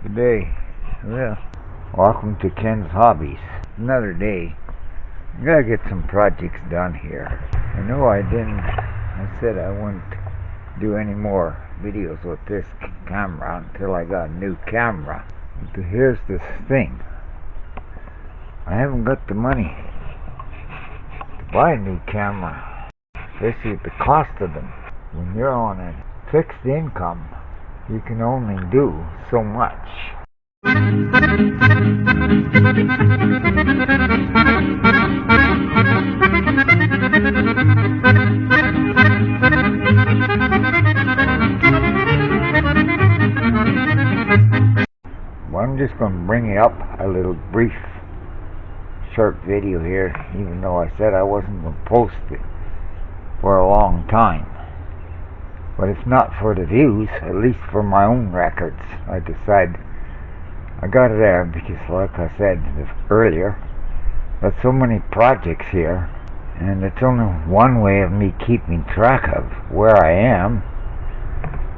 Good day. Well, welcome to Ken's Hobbies. Another day. I gotta get some projects done here. I know I said I wouldn't do any more videos with this camera until I got a new camera. But here's this thing. I haven't got the money to buy a new camera, especially at the cost of them. When you're on a fixed income, you can only do so much. Well, I'm just going to bring you up a little brief short video here, even though I said I wasn't going to post it for a long time. But if not for the views, at least for my own records, I decided I got it there because, like I said earlier, there's so many projects here, and it's only one way of me keeping track of where I am,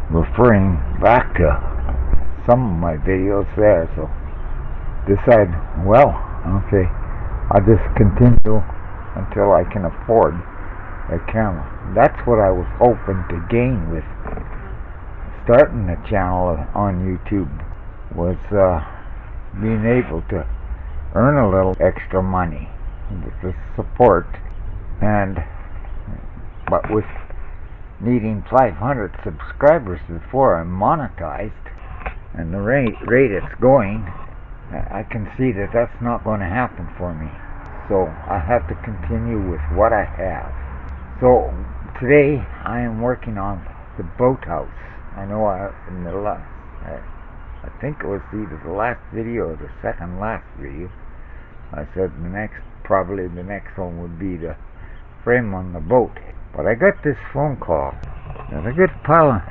referring back to some of my videos there. So decide, well, okay, I'll just continue until I can afford a camera. That's what I was hoping to gain with starting a channel on YouTube, was being able to earn a little extra money with the support, but with needing 500 subscribers before I'm monetized, and the rate it's going, I can see that that's not going to happen for me. So I have to continue with what I have. So today I am working on the Boathouse. I know I think it was either the last video or the second last video, I said probably the next one would be the frame on the boat. But I got this phone call. There's a good pile of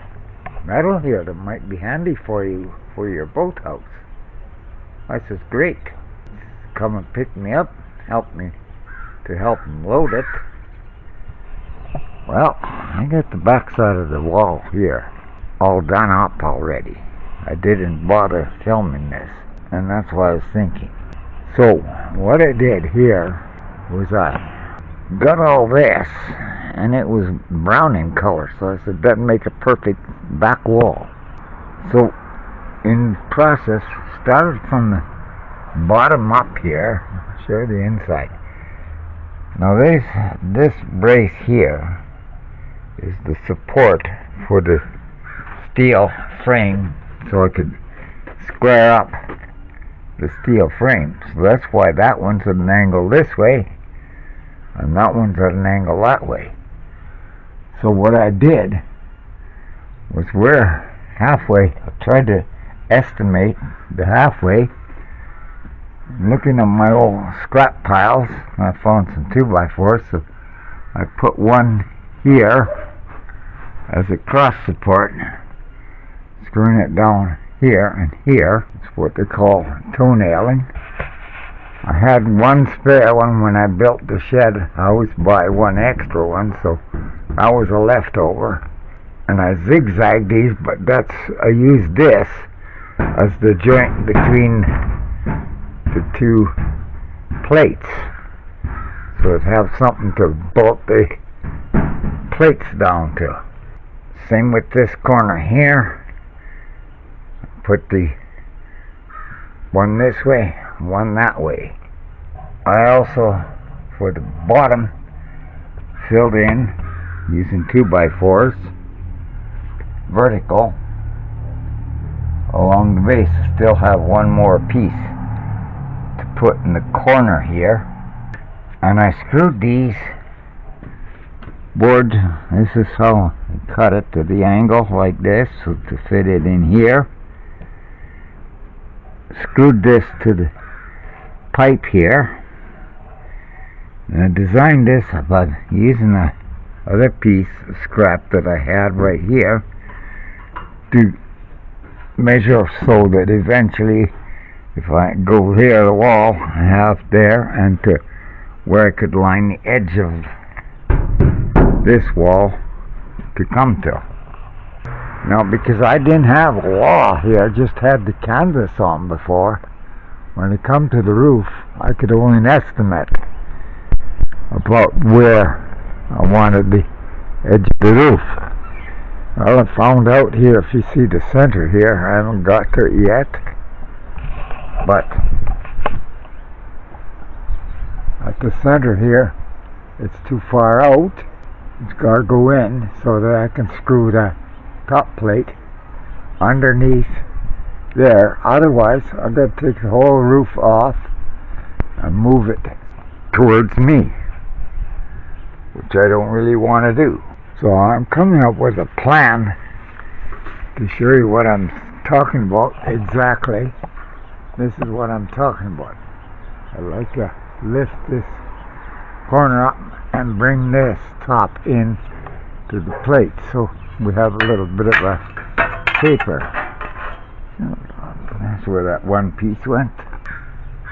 metal here that might be handy for you for your boathouse. I says, great. Come and pick me up, help me load it. Well, I got the backside of the wall here all done up already. I didn't bother filming this, and that's what I was thinking. So what I did here was I got all this, and it was brown in color, so I said that'd make a perfect back wall. So in the process, started from the bottom up here. I'll show you the inside. Now this brace here is the support for the steel frame, so I could square up the steel frame. So that's why that one's at an angle this way and that one's at an angle that way. So what I did was, we're halfway. I tried to estimate the halfway. Looking at my old scrap piles, I found some 2x4s, so I put one here as a cross support, screwing it down here and here. It's what they call toe-nailing. I had one spare one when I built the shed. I always buy one extra one, so that was a leftover. And I zigzagged these, but I used this as the joint between the two plates, so it have something to bolt the plates down to. Same with this corner here. Put the one this way, one that way. I also, for the bottom, filled in using 2x4s vertical along the base. Still have one more piece to put in the corner here, and I screwed these boards. This is how I cut it to the angle like this, so to fit it in here. Screwed this to the pipe here, and I designed this by using a other piece of scrap that I had right here to measure, so that eventually, if I go here the wall I have there, and to where I could line the edge of this wall to come to. Now, because I didn't have a wall here, I just had the canvas on before. When it come to the roof, I could only estimate about where I wanted the edge of the roof. Well, I found out here, if you see the center here, I haven't got to it yet, but at the center here, it's too far out. It's got to go in so that I can screw the top plate underneath there. Otherwise, I've got to take the whole roof off and move it towards me, which I don't really want to do. So I'm coming up with a plan to show you what I'm talking about exactly. This is what I'm talking about. I'd like to lift this corner up and bring this top in to the plate so we have a little bit of a taper. That's where that one piece went.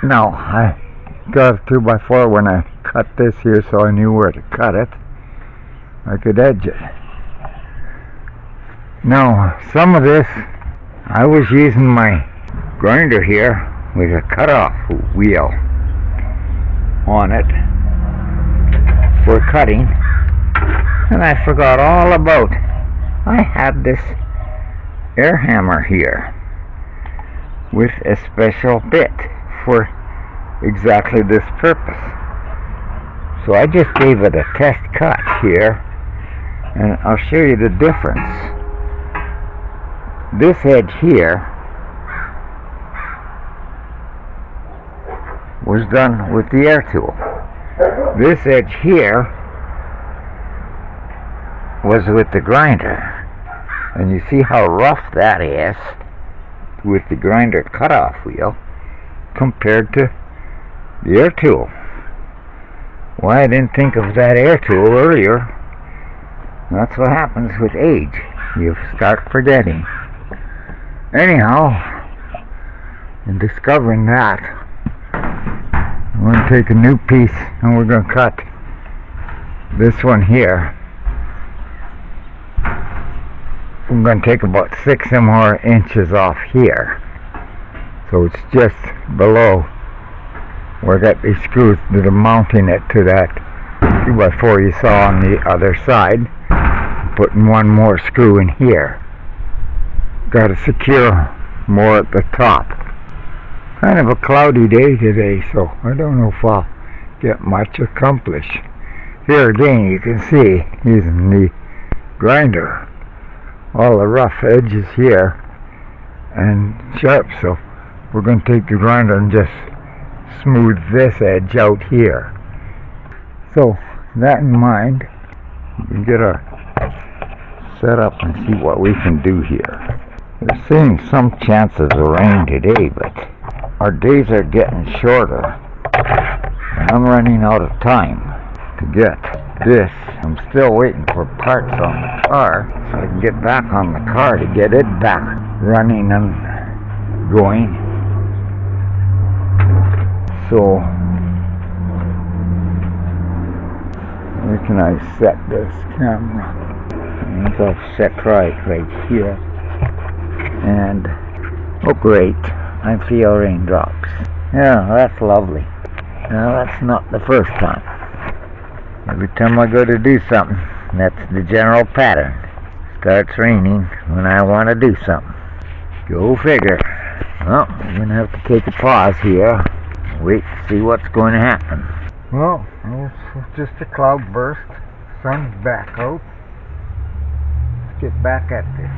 Now, I got a 2x4 when I cut this here, so I knew where to cut it. I could edge it. Now, some of this, I was using my grinder here with a cutoff wheel on it for cutting, and I forgot all about I had this air hammer here with a special bit for exactly this purpose. So I just gave it a test cut here, and I'll show you the difference. This edge here was done with the air tool. This edge here was with the grinder, and you see how rough that is with the grinder cutoff wheel compared to the air tool. Why I didn't think of that air tool earlier. That's what happens with age. You start forgetting. Anyhow, in discovering that, I'm going to take a new piece and we're going to cut this one here. I'm going to take about 6 more inches off here. So it's just below where I got these screws that are mounting it to that 2x4 you saw on the other side. Putting one more screw in here. Got to secure more at the top. Kind of a cloudy day today, so I don't know if I'll get much accomplished. Here again, you can see using the grinder, all the rough edges here and sharp, so we're going to take the grinder and just smooth this edge out here. So that in mind, we can get our set up and see what we can do here. We're seeing some chances of rain today, but our days are getting shorter, and I'm running out of time to get this. I'm still waiting for parts on the car so I can get back on the car to get it back running and going. So where can I set this camera? I think I'll set right here. And oh great, I feel raindrops. Yeah, that's lovely. Now that's not the first time. Every time I go to do something, that's the general pattern. Starts raining when I want to do something. Go figure. Well, we're going to have to take a pause here. Wait to see what's going to happen. Well, it's just a cloud burst. Sun's back out. Let's get back at this.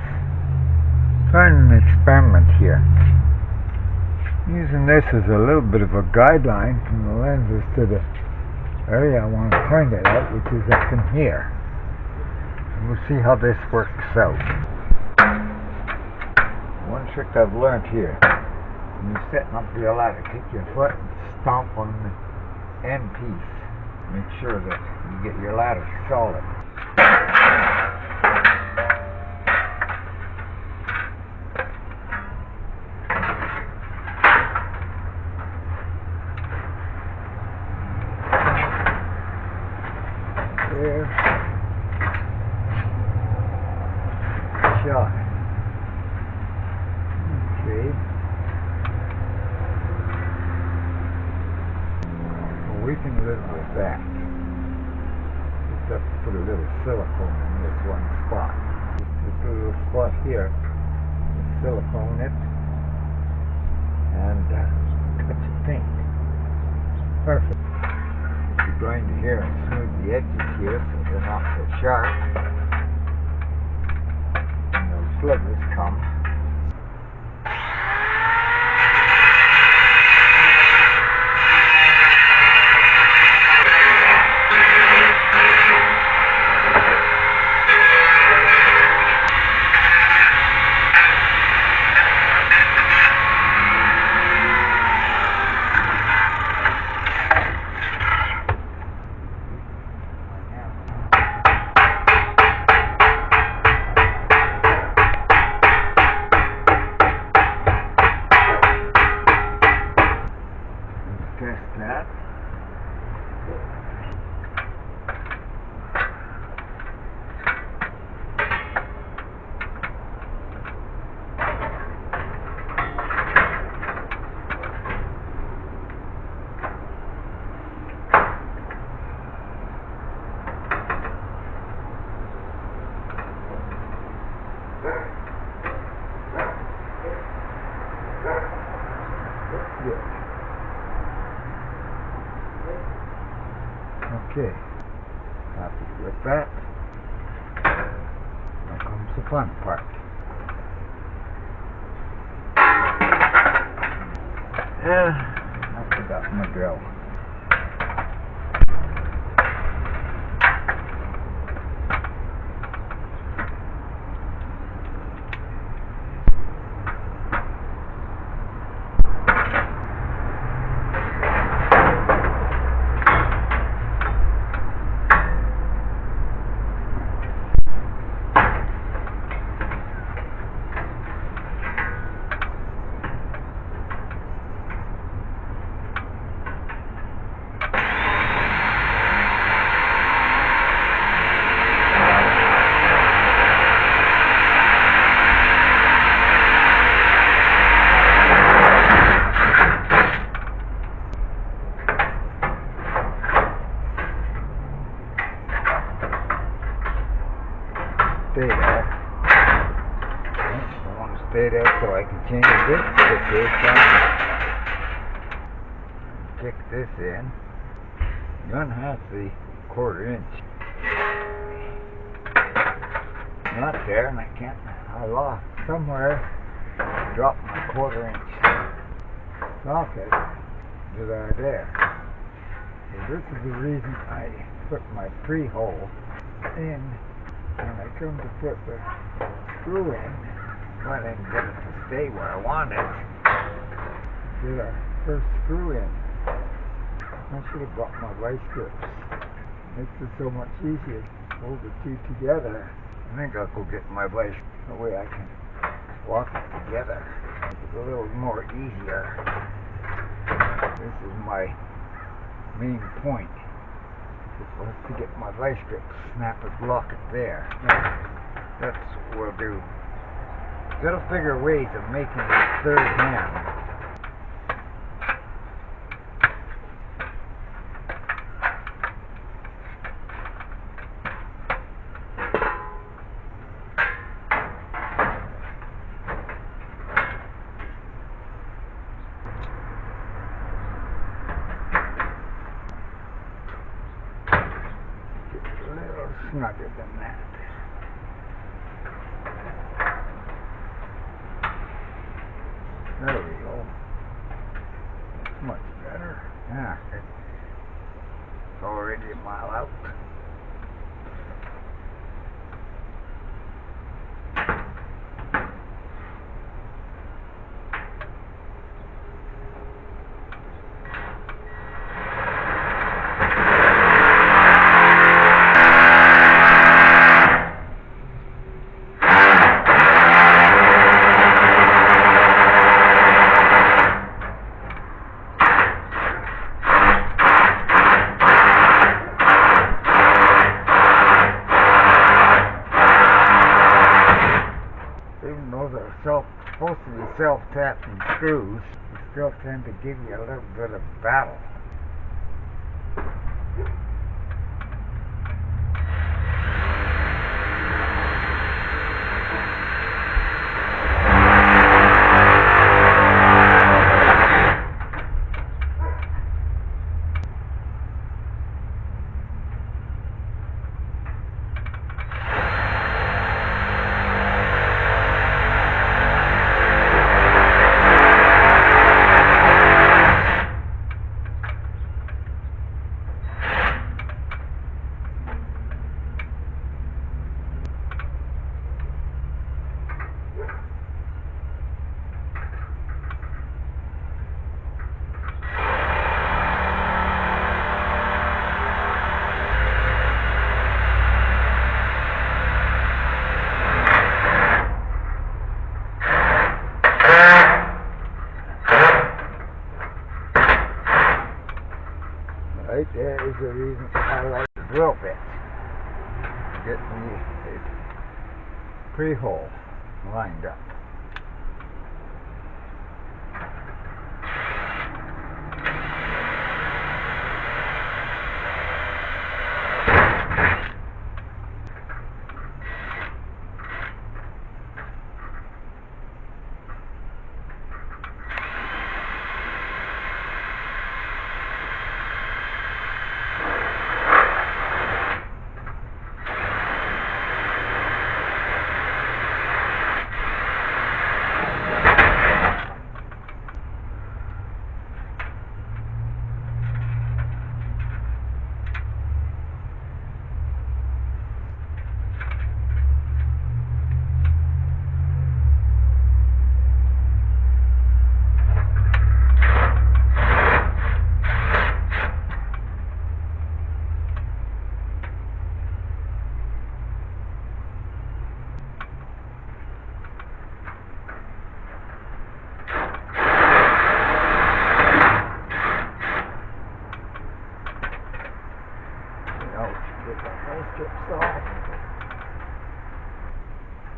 Trying an experiment here. Using this as a little bit of a guideline from the lenses to the area I want to point it at, which is up in here. And we'll see how this works out. One trick I've learned here, when you're setting up the ladder, take your foot and stomp on the end piece. Make sure that you get your ladder solid. There. Shot. something little with that. Just have to put a little silicone in this one spot. Just this little spot here. Just silicone it and touch of paint. Perfect. You're going to here and smooth the edges here so they're not so sharp. And those slivers come. Test that. That's good. Okay, happy with that. Now comes the fun part. I forgot my drill. Stay there. I want to stay there so I can change this. Put this on. Kick this in. Gun has the 1/4 inch. Not there, and I lost somewhere. Dropped my 1/4 inch socket that are there. So this is the reason I put my pre-hole in. When I come to put the screw in, I didn't get it to stay where I wanted. Did our first screw in. I should have brought my vice grips. Makes it so much easier to hold the two together. I think I'll go get my vice. That way I can walk it together. It's a little more easier. This is my main point. Was to get my vice grip, snap it, lock it there. That's what we'll do. Gotta figure ways of making it third hand. Snugger than that. There we go. Much better. Yeah, it's already a mile out. Supposed to be self-tapping screws, they still tend to give you a little bit of battle. Right there is the reason I like the drill bit. Get me a pre-hole lined up.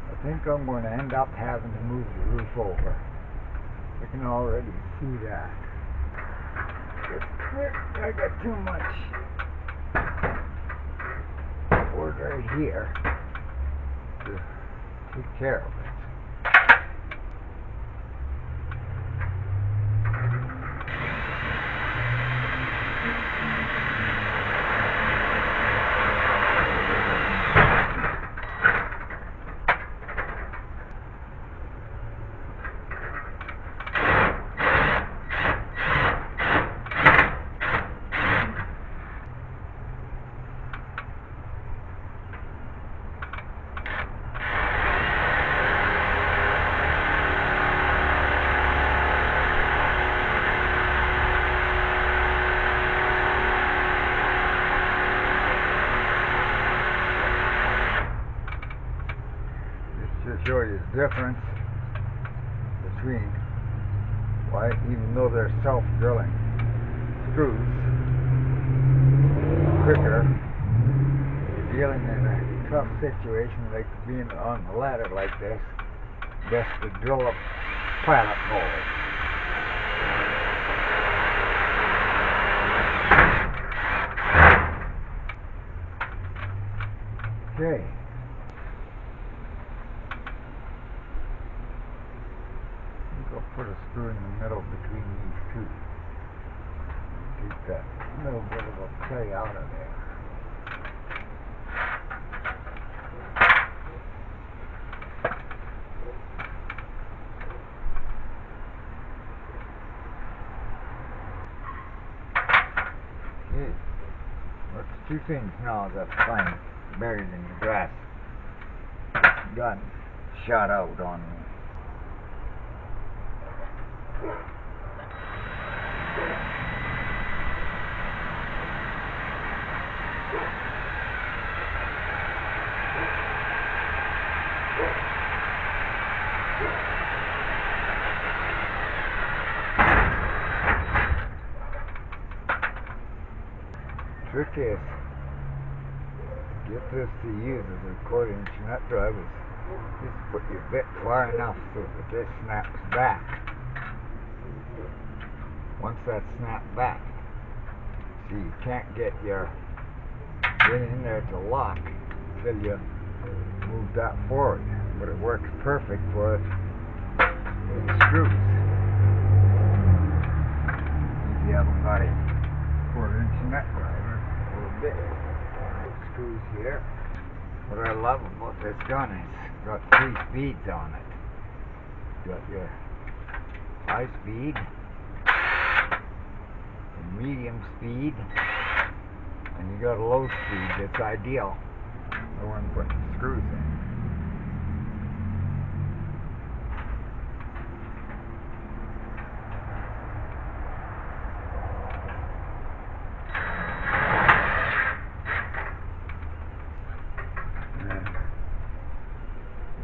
I think I'm going to end up having to move the roof over. I can already see that. I got too much wood right here to take care of it. Show you the difference between why, even though they're self-drilling screws, quicker. You're dealing in a tough situation like being on the ladder like this, best to drill up pilot holes. Okay. I'll put a screw in the middle between these two. Take that little bit of a play out of there. Okay. Well, it's two things now that I find buried in the grass. Got shot out on me. Trick is get this to use as a quarter-inch nut drive. Just put your bit far enough so that this snaps back. Once that snaps back, See, you can't get in there to lock until you move that forward, but it works perfect for the screws. If you haven't got a 1/4-inch nut driver, a little bit. Screws here. What I love about this gun is it's got 3 speeds on it. You got your high speed, a medium speed, and you got a low speed that's ideal for when putting screws in.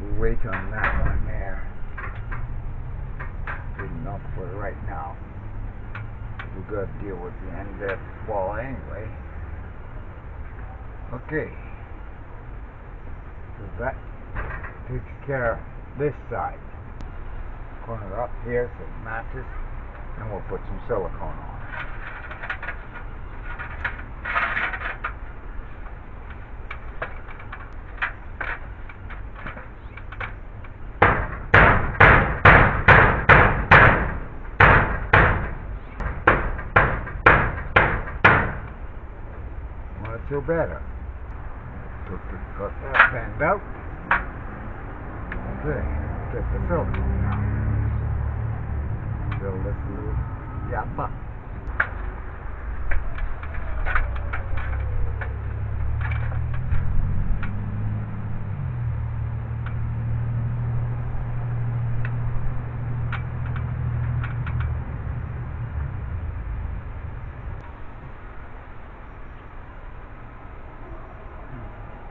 We'll wait on that one there. Good enough for right now. We've got to deal with the end of that wall anyway. Okay. So that takes care of this side. Corner up here so it matches, and we'll put some silicone on. So better. Got that bend out. Okay, take the silicone now. Fill this little gap up.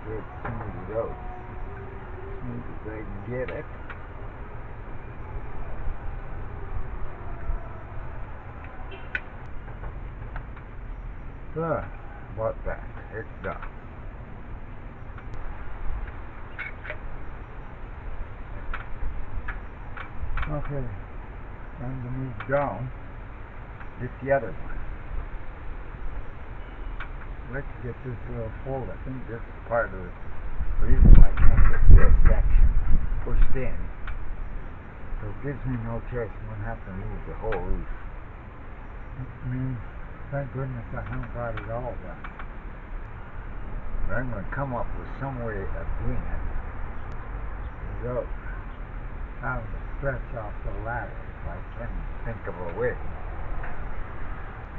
Good, smooth it out. Smooth as I can get it. So, about that. It's done. Okay, time to move down. Get the other one. Let's get this little fold. I think this is part of the reason I can't get this section pushed in. So it gives me no choice. I'm going to have to move the whole roof. I mean, thank goodness I haven't got it all done. But I'm going to come up with some way of doing it without having to stretch off the ladder if I can think of a way.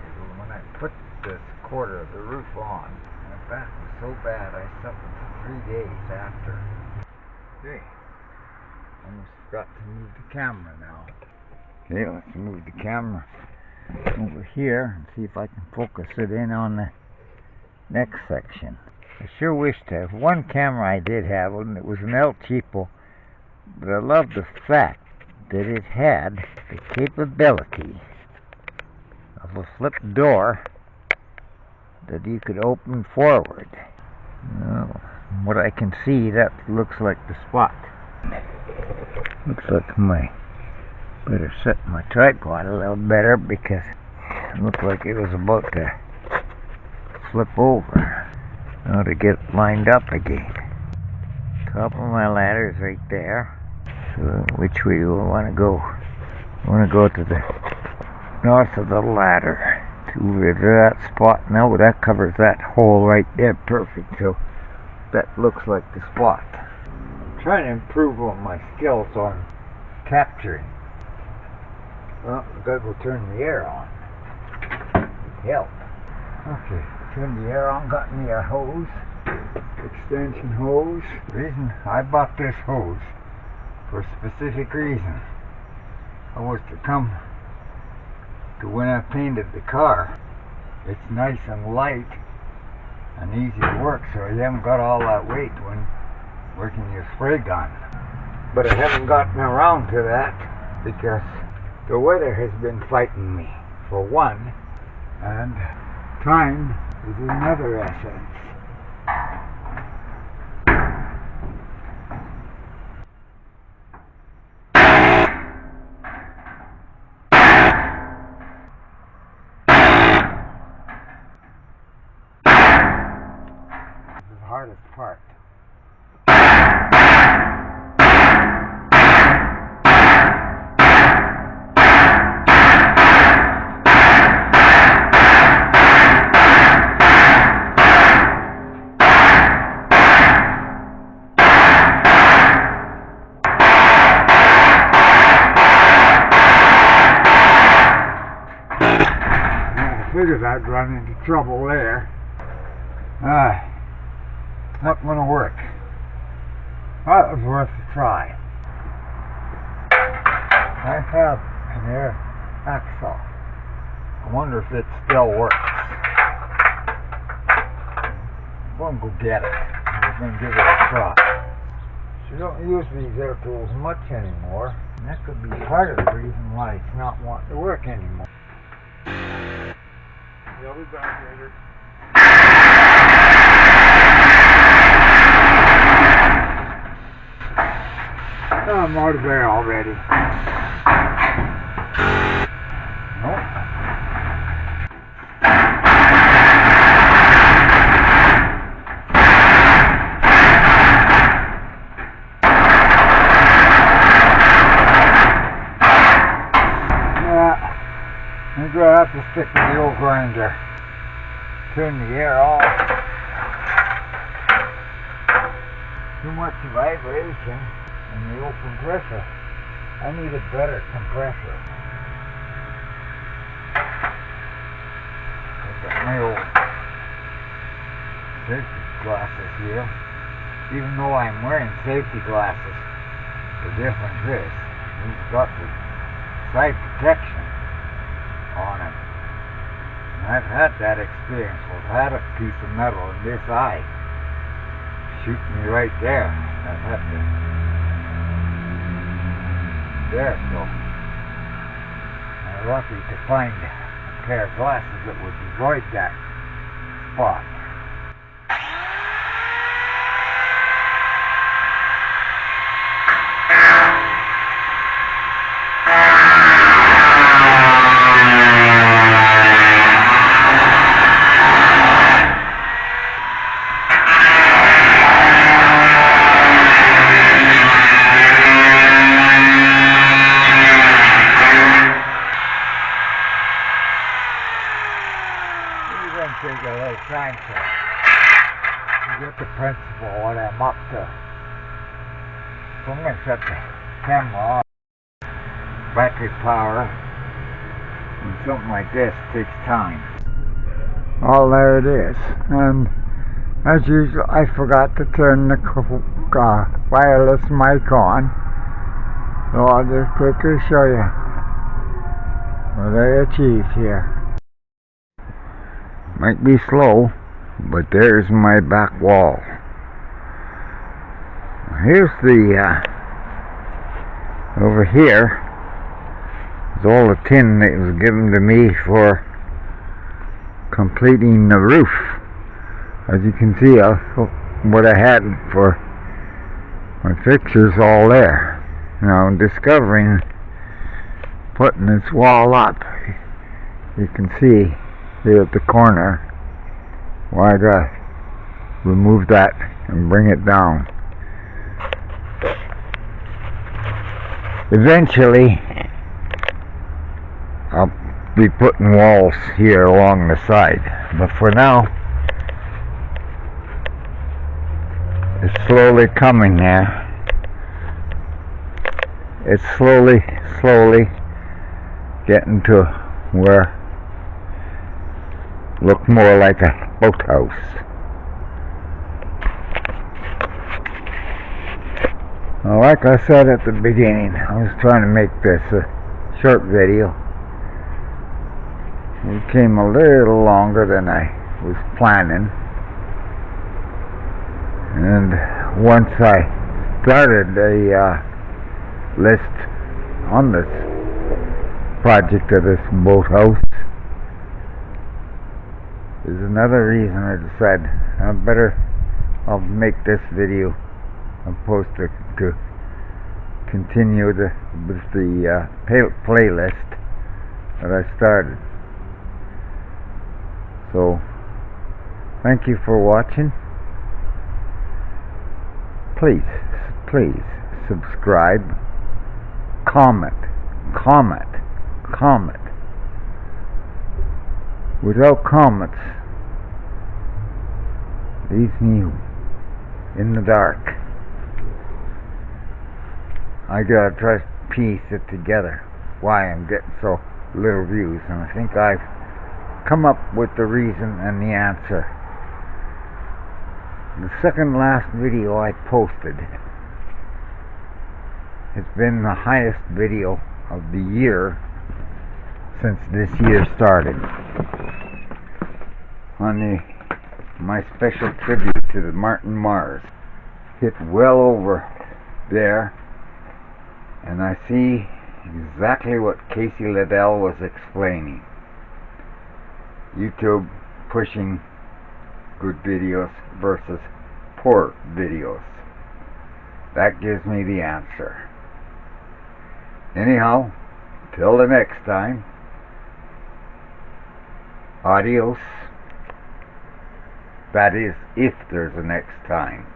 Because when I put this 1/4 of the roof on, my back was so bad I suffered for 3 days after. Okay, almost got to move the camera now. Okay, let's move the camera over here and see if I can focus it in on the next section. I sure wish to have one camera I did have, and it was an El Cheapo, but I love the fact that it had the capability of a flip door that you could open forward. Well, from what I can see, that looks like the spot. Looks like my better set my tripod a little better because it looked like it was about to flip over. Now to get lined up again. Top of my ladder is right there. So which way do I want to go? I want to go to the north of the ladder. To that spot. Now that covers that hole right there perfect. So that looks like the spot. I'm trying to improve on my skills on capturing. Well, I've got to go turn the air on. Help. Okay, turn the air on. Got me a hose. Extension hose. The reason I bought this hose for a specific reason. I was to come to when I painted the car. It's nice and light and easy to work, so you haven't got all that weight when working your spray gun. But I haven't gotten around to that because the weather has been fighting me, for one, and time is another essence. hardest part. Figured I'd run into trouble there. Not gonna work. That was worth a try. I have an air hacksaw. I wonder if it still works. I'm gonna go get it. I'm gonna give it a try. You don't use these air tools much anymore, and that could be part of the reason why it's not wanting to work anymore. I'll be back later. Oh, I'm out of there already. Nope. I'm going to have to stick with the old grinder. Turn the air off. Too much vibration and the open pressure. I need a better compressor. I've got my old safety glasses here. Even though I'm wearing safety glasses, the difference is we've got the side protection on it. And I've had that experience. I've had a piece of metal in this eye shoot me right there. I've had to there, so I'm lucky to find a pair of glasses that would avoid that spot. Take a little time to get the principle what I'm up to. So I'm going to shut the camera off. Battery power and something like this takes time. Oh, there it is. And as usual, I forgot to turn the wireless mic on. So I'll just quickly show you what I achieved here. Might be slow, but there's my back wall. Here's the over here is all the tin that was given to me for completing the roof. As you can see, what I had for my fixtures all there. Now, discovering putting this wall up, you can see here at the corner why I gotta remove that and bring it down. Eventually I'll be putting walls here along the side, but for now it's slowly coming there. It's slowly getting to where look more like a boathouse. Well, like I said at the beginning, I was trying to make this a short video. It came a little longer than I was planning. And once I started the list on this project of this boathouse, is another reason I decided I'll make this video opposed to continue with the playlist that I started. So thank you for watching. please, please subscribe, comment, comment, comment. Without comments, leaves me in the dark. I gotta try to piece it together why I'm getting so little views, and I think I've come up with the reason and the answer. The second last video I posted has been the highest video of the year since this year started. On my special tribute to the Martin Mars, hit well over there, and I see exactly what Casey Liddell was explaining. YouTube pushing good videos versus poor videos. That gives me the answer. Anyhow, till the next time, adios. That is, if there's a next time.